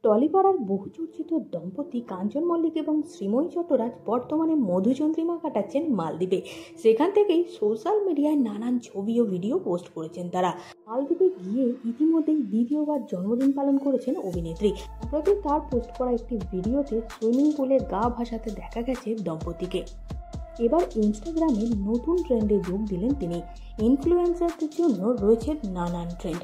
টলিপাড়ার বহুচর্চিত দম্পতি কাঞ্চন মল্লিক এবং শ্রীময়ী চট্টরাজ বর্তমানে মধুচন্দ্রিমা কাটাচ্ছেন মালদ্বীপে। সেখান থেকেই সোশ্যাল মিডিয়ায় নানান ছবি ও ভিডিও পোস্ট করেছেন তারা। মালদ্বীপে গিয়ে ইতিমধ্যেই দ্বিতীয়বার জন্মদিন পালন করেছেন অভিনেত্রী। সম্প্রতি তার পোস্ট করা একটি ভিডিওতে সুইমিং পুলে গা ভাসাতে দেখা গেছে দম্পতিকে। এবার ইনস্টাগ্রামে নতুন ট্রেন্ডে যোগ দিলেন তিনি। ইনফ্লুয়েন্সারদের জন্য রয়েছে নানান ট্রেন্ড,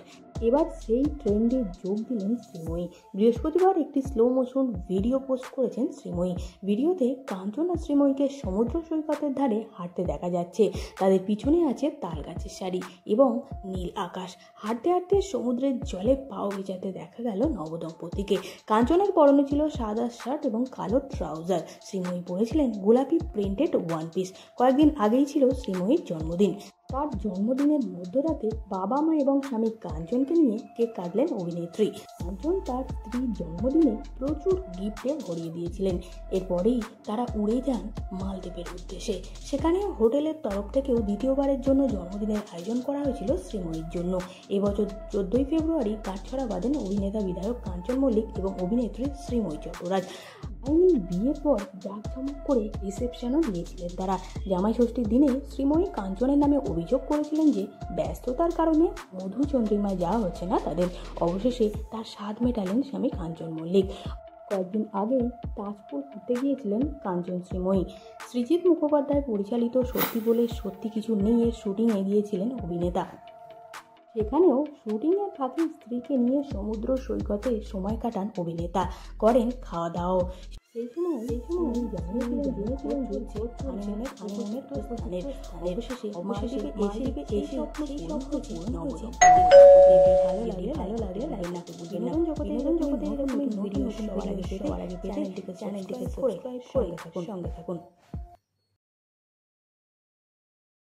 এবার সেই ট্রেন্ডে যোগ দিলেন শ্রীময়ী। বৃহস্পতিবার একটি স্লো মোশন ভিডিও পোস্ট করেছেন শ্রীময়ী। ভিডিওতে কাঞ্চন আর শ্রীময়ীকে সমুদ্র সৈকতের ধারে হাঁটতে দেখা যাচ্ছে। তাদের পিছনে আছে তাল গাছের সারি এবং নীল আকাশ। হাঁটতে হাঁটতে সমুদ্রের জলে পাও ভিজাতে দেখা গেল নবদম্পতিকে। কাঞ্চনের পরনে ছিল সাদা শার্ট এবং কালো ট্রাউজার। শ্রীময়ী পরেছিলেন গোলাপি প্রিন্টেড ওয়ান পিস। কয়েকদিন আগেই ছিল শ্রীময়ীর জন্মদিন। তার জন্মদিনের মধ্যরাতে বাবা মা এবং স্বামী কাঞ্চনকে নিয়ে কেক কাটলেন অভিনেত্রী। কাঞ্চন তার স্ত্রীর জন্মদিনে প্রচুর গিফটে ভরিয়ে দিয়েছিলেন। এরপরেই তারা উড়ে যান মালদ্বীপের উদ্দেশ্যে। সেখানে হোটেলের তরফ থেকেও দ্বিতীয়বারের জন্য জন্মদিনের আয়োজন করা হয়েছিল শ্রীময়ীর জন্য। এবছর 14 ফেব্রুয়ারি কাঠছড়া বাঁধেন অভিনেতা বিধায়ক কাঞ্চন মল্লিক এবং অভিনেত্রী শ্রীময়ী চট্টরাজ। আইনি বিয়ের পর জাঁকজমক করে রিসেপশনও দিয়েছিলেন তারা। জামাই ষষ্ঠীর দিনে শ্রীময়ী কাঞ্চনের নামে অভিযোগ করেছিলেন যে ব্যস্ততার কারণে মধুচন্দ্রিমায় যাওয়া হচ্ছে না তাদের। অবশেষে তার স্বাদ মেটালেন স্বামী কাঞ্চন মল্লিক। কয়েকদিন আগেই তাজপুর ঘুরতে গিয়েছিলেন কাঞ্চন শ্রীময়ী। সৃজিত মুখোপাধ্যায় পরিচালিত সত্যি বলে সত্যি কিছু নেই এর শুটিংয়ে গিয়েছিলেন অভিনেতা। সেখানেও শুটিংয়ের ফাঁকে স্ত্রীকে নিয়ে সমুদ্র সৈকতে সময় কাটান অভিনেতা, করেন খাওয়া দাওয়াও। সেই সময় ভালো লাগলে লাইক না করবেন। চ্যানেলটিকে সাবস্ক্রাইব করে সঙ্গে থাকুন।